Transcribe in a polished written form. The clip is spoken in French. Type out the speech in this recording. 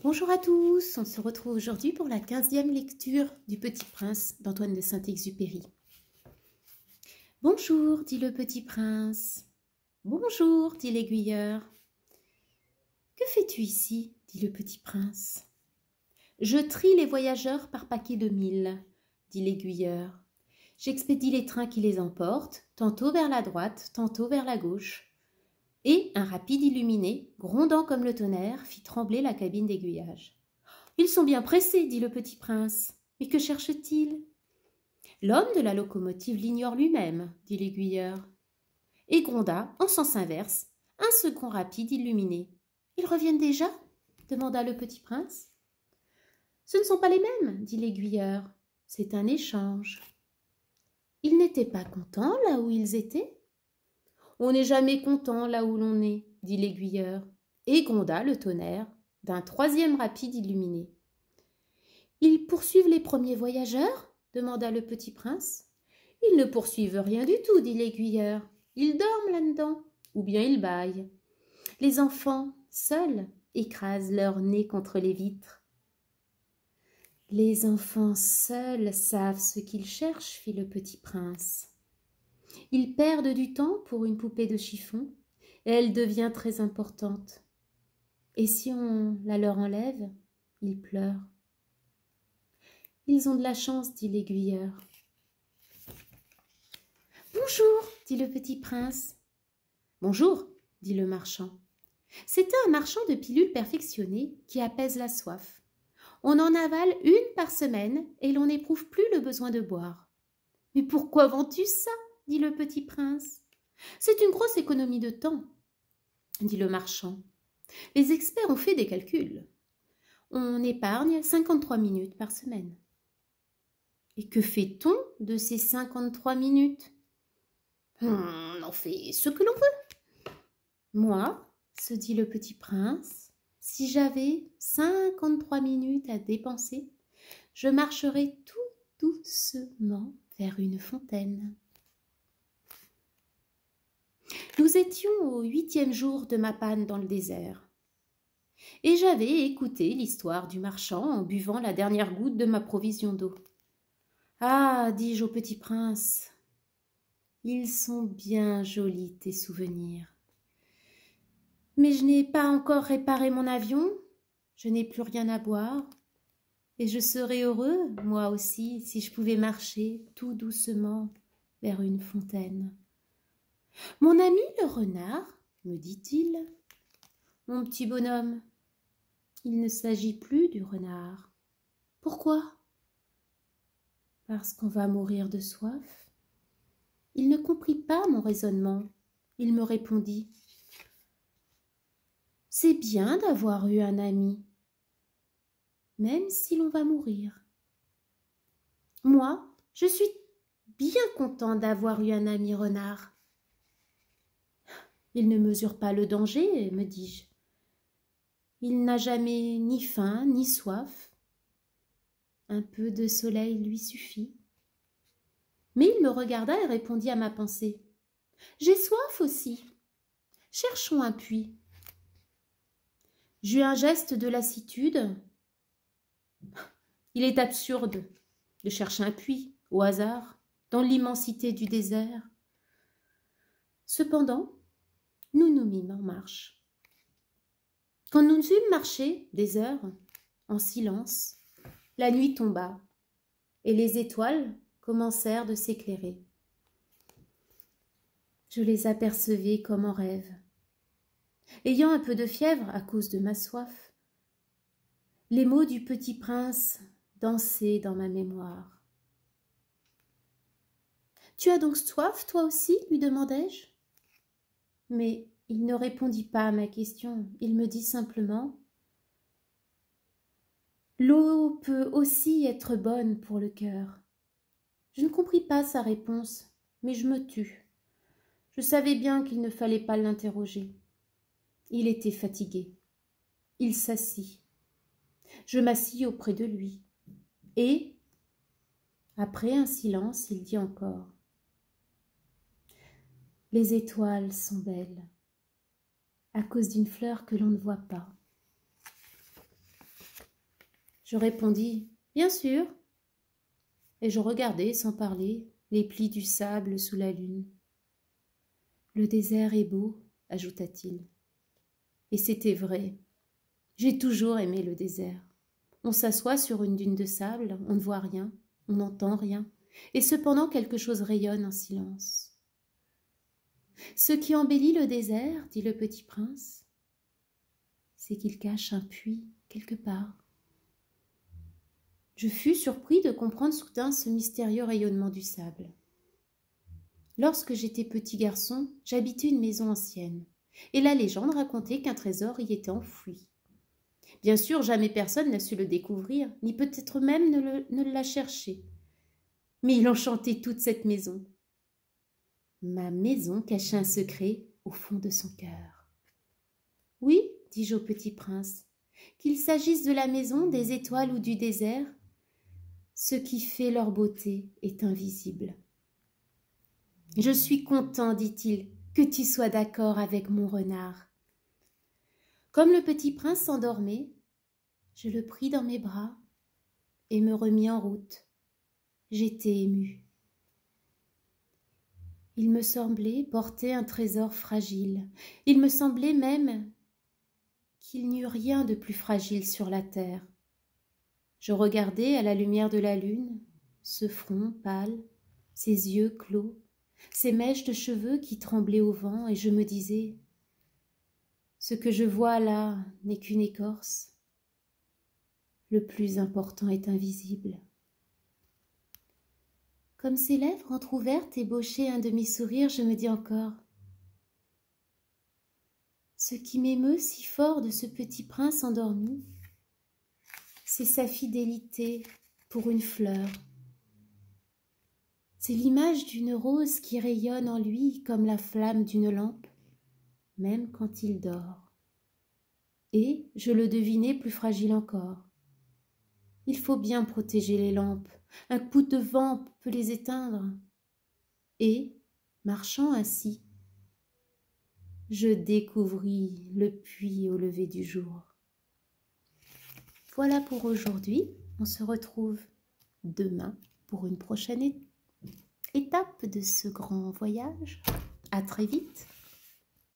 Bonjour à tous, on se retrouve aujourd'hui pour la 15e lecture du Petit Prince d'Antoine de Saint-Exupéry. Bonjour, dit le petit prince. Bonjour, dit l'aiguilleur. Que fais-tu ici, dit le petit prince. Je trie les voyageurs par paquet de 1000, dit l'aiguilleur. J'expédie les trains qui les emportent, tantôt vers la droite, tantôt vers la gauche. Et un rapide illuminé, grondant comme le tonnerre, fit trembler la cabine d'aiguillage. « Ils sont bien pressés, dit le petit prince. Mais que cherche-t-il » ? L'homme de la locomotive l'ignore lui-même, dit l'aiguilleur. Et gronda, en sens inverse, un second rapide illuminé. « Ils reviennent déjà » demanda le petit prince. « Ce ne sont pas les mêmes, dit l'aiguilleur. C'est un échange. » Ils n'étaient pas contents là où ils étaient. « On n'est jamais content là où l'on est, dit l'aiguilleur. Et gronda le tonnerre d'un troisième rapide illuminé. « Ils poursuivent les premiers voyageurs » demanda le petit prince. « Ils ne poursuivent rien du tout, dit l'aiguilleur. Ils dorment là-dedans, ou bien ils bâillent. Les enfants, seuls, écrasent leur nez contre les vitres. »« Les enfants seuls savent ce qu'ils cherchent, fit le petit prince. Ils perdent du temps pour une poupée de chiffon, et elle devient très importante. Et si on la leur enlève, ils pleurent. »« Ils ont de la chance, dit l'aiguilleur. »« Bonjour, dit le petit prince. »« Bonjour, dit le marchand. » C'était un marchand de pilules perfectionnées qui apaise la soif. On en avale une par semaine et l'on n'éprouve plus le besoin de boire. « Mais pourquoi vends-tu ça ?» dit le petit prince. « C'est une grosse économie de temps, » dit le marchand. « Les experts ont fait des calculs. On épargne 53 minutes par semaine. » « Et que fait-on de ces 53 minutes ?»« On en fait ce que l'on veut. »« Moi, se dit le petit prince, si j'avais 53 minutes à dépenser, je marcherais tout doucement vers une fontaine. » Nous étions au 8e jour de ma panne dans le désert. Et j'avais écouté l'histoire du marchand en buvant la dernière goutte de ma provision d'eau. « Ah, dis-je au petit prince, ils sont bien jolis tes souvenirs. Mais je n'ai pas encore réparé mon avion, je n'ai plus rien à boire, et je serais heureux, moi aussi, si je pouvais marcher tout doucement vers une fontaine. Mon ami le renard, me dit-il, mon petit bonhomme, il ne s'agit plus du renard. Pourquoi ? Parce qu'on va mourir de soif. Il ne comprit pas mon raisonnement. Il me répondit. C'est bien d'avoir eu un ami, même si l'on va mourir. Moi, je suis bien content d'avoir eu un ami renard. Il ne mesure pas le danger, me dis-je. Il n'a jamais ni faim ni soif. Un peu de soleil lui suffit. Mais il me regarda et répondit à ma pensée. J'ai soif aussi. Cherchons un puits. J'eus un geste de lassitude. Il est absurde de chercher un puits, au hasard, dans l'immensité du désert. Cependant, nous nous mîmes en marche. Quand nous eûmes marché des heures, en silence, la nuit tomba, et les étoiles commencèrent de s'éclairer. Je les apercevais comme en rêve. Ayant un peu de fièvre à cause de ma soif, les mots du petit prince dansaient dans ma mémoire. « Tu as donc soif, toi aussi ?» lui demandai-je. Mais il ne répondit pas à ma question. Il me dit simplement « L'eau peut aussi être bonne pour le cœur. » Je ne compris pas sa réponse, mais je me tus. Je savais bien qu'il ne fallait pas l'interroger. Il était fatigué. Il s'assit. Je m'assis auprès de lui. Et, après un silence, il dit encore « Les étoiles sont belles, à cause d'une fleur que l'on ne voit pas. » Je répondis « Bien sûr !» et je regardai sans parler les plis du sable sous la lune. « Le désert est beau », ajouta-t-il. Et c'était vrai. J'ai toujours aimé le désert. On s'assoit sur une dune de sable, on ne voit rien, on n'entend rien, et cependant quelque chose rayonne en silence. Ce qui embellit le désert, dit le petit prince, c'est qu'il cache un puits quelque part. Je fus surpris de comprendre soudain ce mystérieux rayonnement du sable. Lorsque j'étais petit garçon, j'habitais une maison ancienne, et la légende racontait qu'un trésor y était enfoui. Bien sûr, jamais personne n'a su le découvrir, ni peut-être même ne l'a cherché. Mais il enchantait toute cette maison. Ma maison cachait un secret au fond de son cœur. Oui, dis-je au petit prince, qu'il s'agisse de la maison, des étoiles ou du désert, ce qui fait leur beauté est invisible. Je suis content, dit-il, que tu sois d'accord avec mon renard. Comme le petit prince s'endormait, je le pris dans mes bras et me remis en route. J'étais émue. Il me semblait porter un trésor fragile. Il me semblait même qu'il n'y eût rien de plus fragile sur la terre. Je regardais à la lumière de la lune ce front pâle, ces yeux clos, ces mèches de cheveux qui tremblaient au vent, et je me disais « Ce que je vois là n'est qu'une écorce. Le plus important est invisible. » Comme ses lèvres entr'ouvertes ébauchaient un demi-sourire, je me dis encore « Ce qui m'émeut si fort de ce petit prince endormi, c'est sa fidélité pour une fleur. C'est l'image d'une rose qui rayonne en lui comme la flamme d'une lampe, même quand il dort. Et je le devinais plus fragile encore. Il faut bien protéger les lampes. Un coup de vent peut les éteindre. Et, marchant ainsi, je découvris le puits au lever du jour. Voilà pour aujourd'hui. On se retrouve demain pour une prochaine étape de ce grand voyage. À très vite.